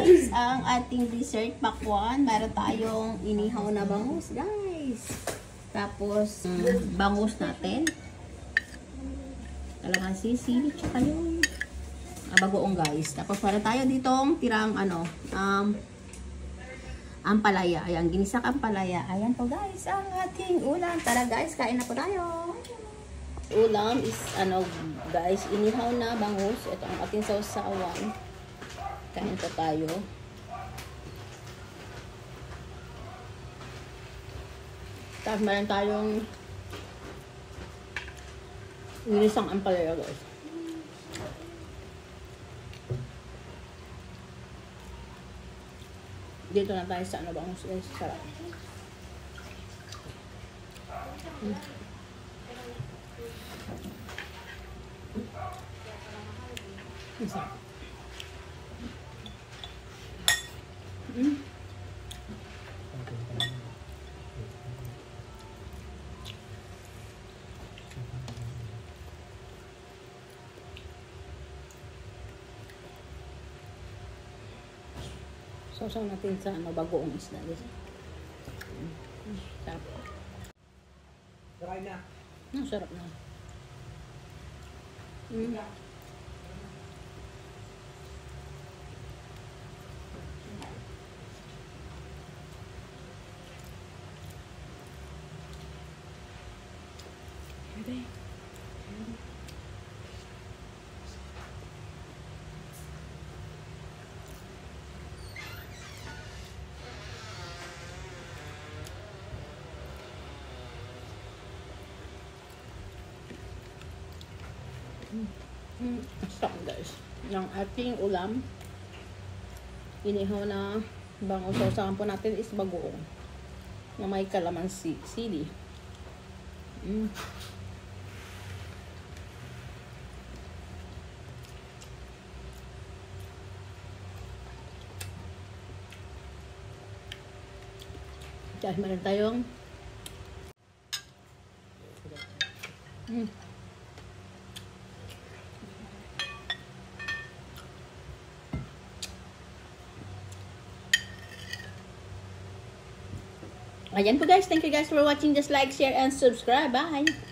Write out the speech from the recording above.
guys, ang ating dessert pakwan. Meron tayong inihaw na bangus, guys. Tapos, bangus natin. Kalamansi, sili, tsaka yung bagoong, guys. Tapos, meron tayo ditong tirang, ampalaya. Ayan, ginisak ampalaya. Ayan po, guys, ang ating ulam. Tara, guys, kain na po tayo. Ulam is, guys, inihaw na bangus. Ito ang ating sausawan. Kain po tayo. Tapos meron tayong ginisang ampalaya, guys. Dito na tayo sa bangus, guys. Sarap. Sarap. Sausaw natin sa bagoong isda. Sarap. Dry na. Sarap na. Stop, guys. Yung ating ulam, inihaw na bangus. Sausawan po natin is bagoong na may kalamansi, sili. Dahil meron tayong ayan po, guys. Thank you guys for watching. Just like, share, and subscribe. Bye!